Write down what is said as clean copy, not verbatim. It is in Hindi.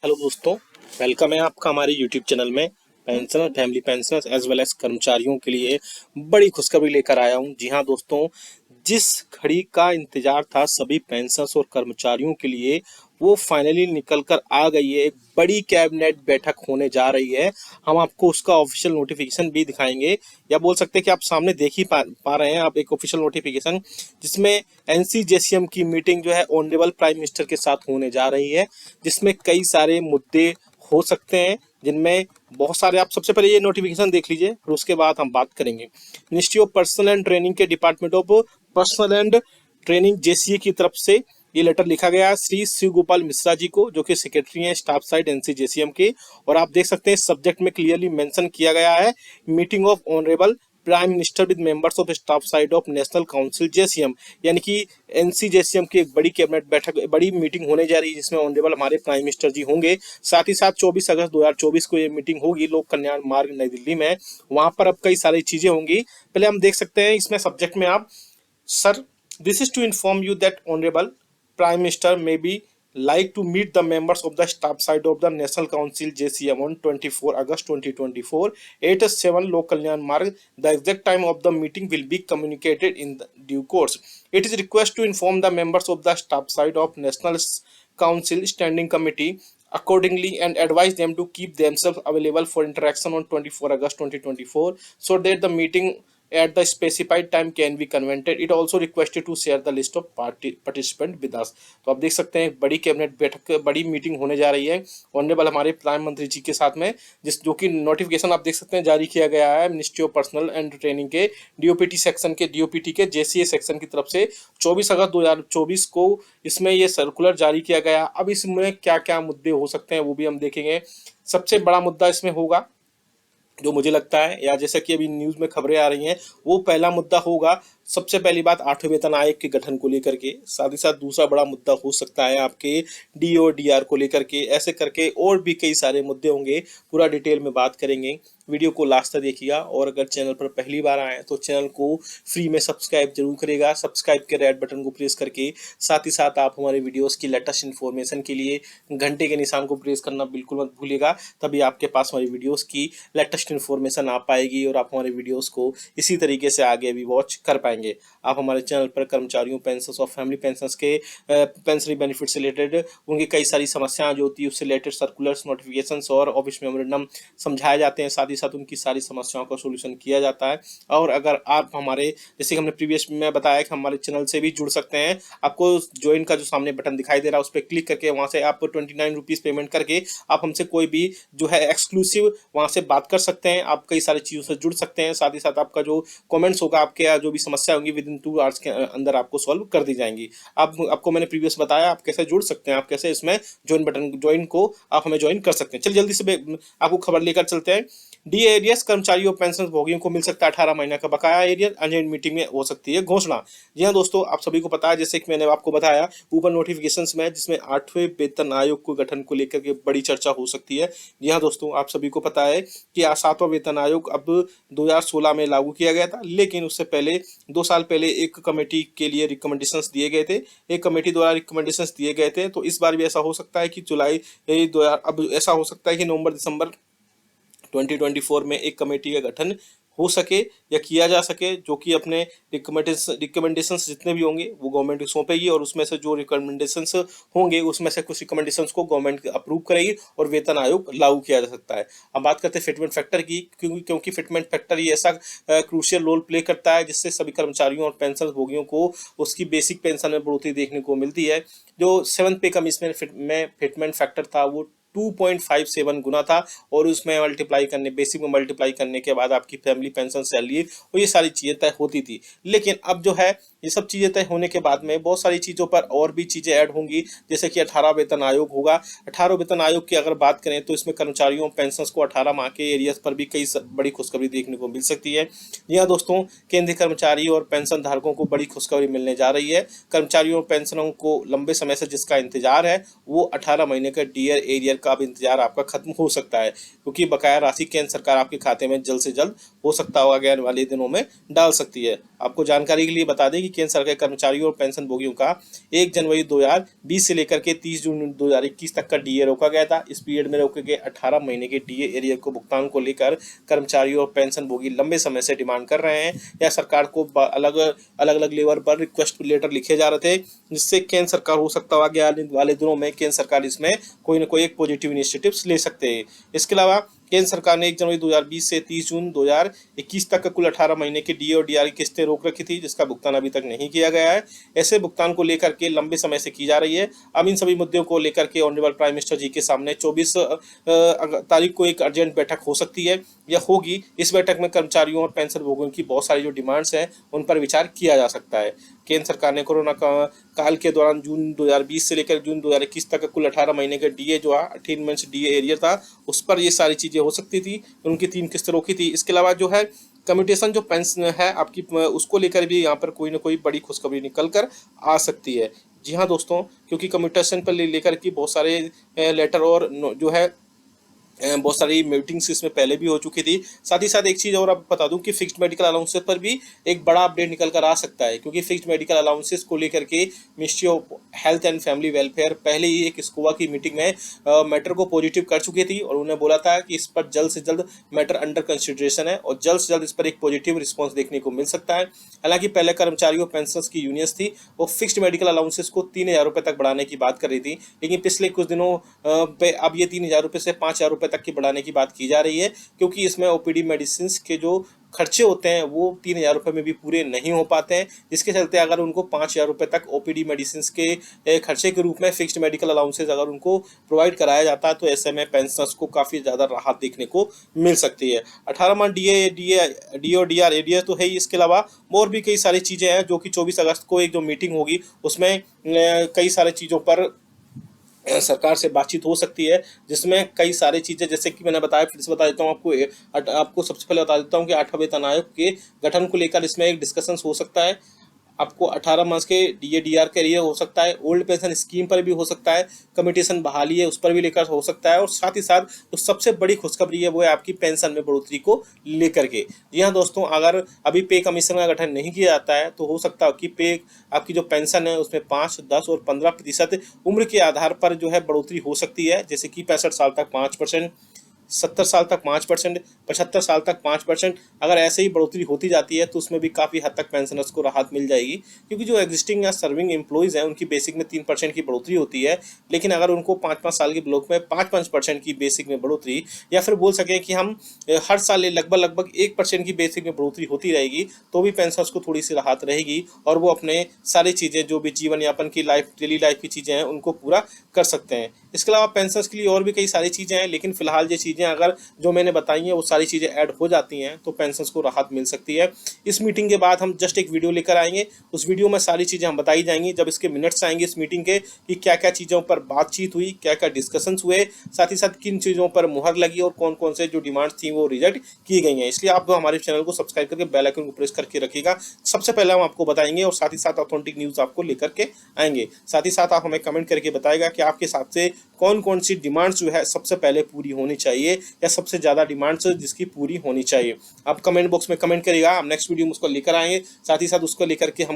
हेलो दोस्तों, वेलकम है आपका हमारे यूट्यूब चैनल में। Pensioner, family pensioners as well as कर्मचारियों के लिए बड़ी खुशखबरी लेकर आया हूं। जी हां दोस्तों, जिस घड़ी का इंतजार था सभी पेंशनर्स और कर्मचारियों के लिए, वो फाइनली निकल कर आ गई है। एक बड़ी कैबिनेट बैठक होने जा रही है। हम आपको उसका ऑफिशियल नोटिफिकेशन भी दिखाएंगे, या बोल सकते हैं कि आप सामने देख ही पा रहे हैं आप एक ऑफिशियल नोटिफिकेशन, जिसमें एनसीजेसीएम की मीटिंग जो है ऑनरेबल प्राइम मिनिस्टर के साथ होने जा रही है, जिसमें कई सारे मुद्दे हो सकते हैं, जिनमें बहुत सारे, आप सबसे पहले ये नोटिफिकेशन देख लीजिए, फिर उसके बाद हम बात करेंगे। Ministry of personnel and training के department of personnel and training JCA की तरफ से ये लेटर लिखा गया है श्री शिव गोपाल मिश्रा जी को, जो कि सेक्रेटरी हैं स्टाफ साइड एनसीजेसीएम के। और आप देख सकते हैं सब्जेक्ट में क्लियरली मेंशन किया गया है, meeting of honourable prime minister with members of staff side of national council JCM, यानी कि एनसीजेसीएम की एक बड़ी कैबिनेट बैठक, बड़ी मीटिंग होने जा रही है, जिसमें ऑनरेबल हमारे प्राइम मिनिस्टर जी होंगे। साथ ही साथ 24 अगस्त 2024 को ये मीटिंग होगी लोक कल्याण मार्ग नई दिल्ली में। वहां पर अब कई सारी चीजें होंगी। पहले हम देख सकते हैं इसमें सब्जेक्ट में आप, sir, this is to inform you that Honorable Prime Minister may be like to meet the members of the staff side of the National Council JCM on 24 August 2024 at 7 Lok Kalyan Marg. The exact time of the meeting will be communicated in the due course. It is request to inform the members of the staff side of National Council Standing Committee accordingly and advise them to keep themselves available for interaction on 24 August 2024 so that the meeting at the specified time can be convened. It also requested to share the list of participant with us. तो आप देख सकते हैं बड़ी कैबिनेट बैठक, बड़ी मीटिंग होने जा रही है ऑनरेबल हमारे प्रधानमंत्री जी के साथ में, जिस जो कि नोटिफिकेशन आप देख सकते हैं जारी किया गया है ministry of personnel and training के डीओपीटी सेक्शन के, डीओपीटी के जेसीए सेक्शन की तरफ से 24 अगस्त 2024 को इसमें ये सर्कुलर जारी किया गया। अब इसमें क्या क्या मुद्दे हो सकते हैं वो भी हम देखेंगे। सबसे बड़ा मुद्दा इसमें होगा, जो मुझे लगता है, या जैसा कि अभी न्यूज में खबरें आ रही हैं, वो पहला मुद्दा होगा। सबसे पहली बात 8वें वेतन आयोग के गठन को लेकर के, साथ ही साथ दूसरा बड़ा मुद्दा हो सकता है आपके डीओ डीआर को लेकर के, ऐसे करके और भी कई सारे मुद्दे होंगे। पूरा डिटेल में बात करेंगे, वीडियो को लास्ट तक देखिएगा। और अगर चैनल पर पहली बार आए तो चैनल को फ्री में सब्सक्राइब जरूर करेगा, सब्सक्राइब के रेड बटन को प्रेस करके। साथ ही साथ आप हमारे वीडियोस की लेटेस्ट इन्फॉर्मेशन के लिए घंटे के निशान को प्रेस करना बिल्कुल मत भूलिएगा, तभी आपके पास हमारी वीडियोस की लेटेस्ट इन्फॉर्मेशन आ पाएगी और आप हमारे वीडियोस को इसी तरीके से आगे भी वॉच कर पाएंगे। आप हमारे चैनल पर कर्मचारियों, पेंशनर्स और फैमिली पेंशनर्स के पेंशनरी बेनिफिट से रिलेटेड उनकी कई सारी समस्याएं जो होती है उससे रिलेटेड सर्कुलर्स, नोटिफिकेशंस और ऑफिस मेमोरेंडम समझाए जाते हैं। साथ ही साथ उनकी सारी समस्याओं का सोल्यूशन किया जाता है। और अगर आप हमारे, जैसे कि हमने प्रीवियस में बताया कि हमारे चैनल से भी जुड़ सकते हैं, आपको ज्वाइन का जो सामने बटन दिखाई दे रहा है उस पर क्लिक करके वहां से आप 29 रुपीज पेमेंट करके आप हमसे कोई भी जो है एक्सक्लूसिव वहां से बात कर सकते हैं। आप कई सारी चीजों से जुड़ सकते हैं। साथ ही साथ आपका जो कमेंट्स होगा, आपके जो भी समस्या होंगी विद इन 2 आवर्स के अंदर आपको सॉल्व कर दी जाएंगी। आपको मैंने प्रीवियस बताया आप कैसे जुड़ सकते हैं, आप कैसे इसमें ज्वाइन को आप हमें ज्वाइन कर सकते हैं। चलिए जल्दी से आपको खबर लेकर चलते हैं। डी एरियस कर्मचारियों और पेंशन भोगियों को मिल सकता है 18 महीने का बकाया एरियर, अर्जेंट मीटिंग में हो सकती है घोषणा। जी हाँ दोस्तों, आप सभी को पता है, जैसे कि मैंने आपको बताया ऊपर नोटिफिकेशंस में, जिसमें 8वें वेतन आयोग को गठन को लेकर के बड़ी चर्चा हो सकती है। जी हाँ दोस्तों, आप सभी को पता है कि 7वां वेतन आयोग अब 2016 में लागू किया गया था, लेकिन उससे पहले 2 साल पहले एक कमेटी के लिए रिकमेंडेशंस दिए गए थे, एक कमेटी द्वारा रिकमेंडेशंस दिए गए थे। तो इस बार भी ऐसा हो सकता है कि जुलाई, अब ऐसा हो सकता है कि नवंबर दिसंबर 2024 में एक कमेटी का गठन हो सके या किया जा सके, जो कि अपने रिकमेंडेशंस जितने भी होंगे वो गवर्नमेंट को सौंपेगी, और उसमें से जो रिकमेंडेशंस होंगे उसमें से कुछ रिकमेंडेशंस को गवर्नमेंट अप्रूव करेगी और वेतन आयोग लागू किया जा सकता है। अब बात करते हैं फिटमेंट फैक्टर की, क्योंकि फिटमेंट फैक्टर ही ऐसा क्रूशियल रोल प्ले करता है जिससे सभी कर्मचारियों और पेंशन भोगियों को उसकी बेसिक पेंशन में बढ़ोतरी देखने को मिलती है। जो 7th पे कमीशन में फिटमेंट फैक्टर था वो 2.57 गुना था, और उसमें मल्टीप्लाई करने, बेसिक में मल्टीप्लाई करने के बाद आपकी फैमिली पेंशन, सैलरी और ये सारी चीज़ें तय होती थी। लेकिन अब जो है ये सब चीज़ें तय होने के बाद में बहुत सारी चीज़ों पर और भी चीज़ें ऐड होंगी, जैसे कि 18 वेतन आयोग होगा। 18 वेतन आयोग की अगर बात करें तो इसमें कर्मचारियों पेंशन को 18 माह के एरियाज पर भी कई बड़ी खुशखबरी देखने को मिल सकती है। जी हाँ दोस्तों, केंद्रीय कर्मचारी और पेंशन धारकों को बड़ी खुशखबरी मिलने जा रही है। कर्मचारियों और पेंशनों को लंबे समय से जिसका इंतजार है वो 18 महीने का डीआर एरियर का अब इंतजार आपका खत्म हो सकता है, क्योंकि बकाया राशि केंद्र सरकार आपके खाते में जल्द से जल्द हो सकता हो आगे आने वाले दिनों में डाल सकती है। आपको जानकारी के लिए बता दें कि केंद्र सरकार के कर्मचारियों और पेंशन भोगियों का 1 जनवरी 2020 से लेकर के 30 जून 2021 तक का डीए रोका गया था। इस पीरियड में रोके गए 18 महीने के डीए एरियर को भुगतान को लेकर कर्मचारियों और पेंशन भोगी लंबे समय से डिमांड कर रहे हैं, या सरकार को अलग अलग लेवल पर रिक्वेस्ट लेटर लिखे जा रहे थे, जिससे केंद्र सरकार हो सकता है आगे आने वाले दिनों में केंद्र सरकार इसमें कोई ना कोई एक पॉजिटिव इनिशिएटिव्स ले सकते हैं। इसके अलावा केंद्र सरकार ने 1 जनवरी 2020 से 30 जून 2021 तक का कुल 18 महीने की डीए और डीआर की किस्तें रोक रखी थी, जिसका भुगतान अभी तक नहीं किया गया है। ऐसे भुगतान को लेकर के लंबे समय से की जा रही है। अब इन सभी मुद्दों को लेकर के ऑनरेबल प्राइम मिनिस्टर जी के सामने 24 तारीख को एक अर्जेंट बैठक हो सकती है या होगी। इस बैठक में कर्मचारियों और पेंशन भोगियों की बहुत सारी जो डिमांड्स हैं उन पर विचार किया जा सकता है। केंद्र सरकार ने कोरोना काल के दौरान जून 2020 से लेकर जून 2021 तक कुल 18 महीने का डीए जो 18 मंथ्स डीए एरियर था, उस पर ये सारी चीज़ें हो सकती थी। उनकी 3 किस्तें रोकी थी। इसके अलावा जो है कम्यूटेशन जो पेंशन है आपकी, उसको लेकर भी यहाँ पर कोई ना कोई बड़ी खुशखबरी निकल कर आ सकती है। जी हाँ दोस्तों, क्योंकि कम्यूटेशन पर लेकर के बहुत सारे लेटर और जो है बहुत सारी मीटिंग्स इसमें पहले भी हो चुकी थी। साथ ही साथ एक चीज़ और आप बता दूं कि फिक्स्ड मेडिकल अलाउंसेस पर भी एक बड़ा अपडेट निकल कर आ सकता है, क्योंकि फिक्स्ड मेडिकल अलाउंसेस को लेकर के ministry of health and family welfare पहले ही एक स्कोवा की मीटिंग में मैटर को पॉजिटिव कर चुकी थी, और उन्होंने बोला था कि इस पर जल्द से जल्द मैटर अंडर कंसिडरेशन है और जल्द से जल्द इस पर एक पॉजिटिव रिस्पॉन्स देखने को मिल सकता है। हालांकि पहले कर्मचारियों पेंशनर्स की यूनियंस थी, वो फिक्स्ड मेडिकल अलाउंसेस को 3,000 रुपये तक बढ़ाने की बात कर रही थी, लेकिन पिछले कुछ दिनों पे अब ये 3,000 रुपये से 5,000 रुपये तक की बढ़ाने की बात की जा रही है, क्योंकि इसमें ओपीडी मेडिसिन के जो खर्चे होते हैं वो 3,000 रुपये में भी पूरे नहीं हो पाते हैं, जिसके चलते अगर उनको 5,000 रुपये तक ओपीडी मेडिसिन के खर्चे के रूप में फिक्स्ड मेडिकल अलाउंसेस अगर उनको प्रोवाइड कराया जाता है, तो ऐसे में पेंशनर्स को काफ़ी ज़्यादा राहत देखने को मिल सकती है। 18 मंथ डी और डीआर एरियर तो है ही, इसके अलावा और भी कई सारी चीज़ें हैं जो कि 24 अगस्त को एक जो मीटिंग होगी उसमें कई सारी चीज़ों पर सरकार से बातचीत हो सकती है, जिसमें कई सारी चीज़ें, जैसे कि मैंने बताया, फिर से बता देता हूँ आपको सबसे पहले बता देता हूँ कि 8वें वेतन आयोग के गठन को लेकर इसमें एक डिस्कशन हो सकता है। आपको 18 मंथ के डीए डीआर के लिए हो सकता है, ओल्ड पेंशन स्कीम पर भी हो सकता है, कम्यूटेशन बहाली है उस पर भी लेकर हो सकता है, और साथ ही साथ जो सबसे बड़ी खुशखबरी है वो है आपकी पेंशन में बढ़ोतरी को लेकर के। जी हाँ दोस्तों, अगर अभी पे कमीशन का गठन नहीं किया जाता है तो हो सकता है कि पे आपकी जो पेंशन है उसमें 5, 10 और 15% उम्र के आधार पर जो है बढ़ोतरी हो सकती है, जैसे कि 65 साल तक 5%, 70 साल तक 5%, 75 साल तक 5%। अगर ऐसे ही बढ़ोतरी होती जाती है तो उसमें भी काफ़ी हद तक पेंशनर्स को राहत मिल जाएगी, क्योंकि जो एग्जिस्टिंग या सर्विंग एम्प्लॉइज़ हैं उनकी बेसिक में 3% की बढ़ोतरी होती है, लेकिन अगर उनको 5-5 साल के ब्लॉक में 5-5% की बेसिक में बढ़ोतरी, या फिर बोल सकें कि हम हर साल लगभग 1% की बेसिक में बढ़ोतरी होती रहेगी, तो भी पेंशनर्स को थोड़ी सी राहत रहेगी और वो अपने सारी चीज़ें जो भी जीवन यापन की डेली लाइफ की चीज़ें हैं उनको पूरा कर सकते हैं। इसके अलावा पेंशनर्स के लिए और भी कई सारी चीज़ें हैं, लेकिन फिलहाल ये चीज़ें अगर जो मैंने बताई हैं वो सारी चीज़ें ऐड हो जाती हैं तो पेंशनर्स को राहत मिल सकती है। इस मीटिंग के बाद हम जस्ट एक वीडियो लेकर आएंगे, उस वीडियो में सारी चीज़ें हम बताई जाएंगी, जब इसके मिनट्स आएंगे इस मीटिंग के, कि क्या क्या चीज़ों पर बातचीत हुई, क्या क्या डिस्कशंस हुए, साथ ही साथ किन चीज़ों पर मुहर लगी और कौन कौन से जो डिमांड्स थी वो रिजेक्ट की गई हैं। इसलिए आप हमारे चैनल को सब्सक्राइब करके बेल आइकन को प्रेस करके रखिएगा। सबसे पहले हम आपको बताएंगे और साथ ही साथ ऑथेंटिक न्यूज़ आपको लेकर के आएंगे। साथ ही साथ आप हमें कमेंट करके बताएगा कि आपके हिसाब से कौन कौन सी डिमांड्स जो है सबसे पहले पूरी होनी चाहिए, या सबसे ज़्यादा डिमांड्स जिसकी पूरी होनी चाहिए। आप कमेंट बॉक्स में कमेंट करिएगा, हम नेक्स्ट वीडियो में उसको लेकर आएंगे। साथ ही साथ उसको लेकर के हम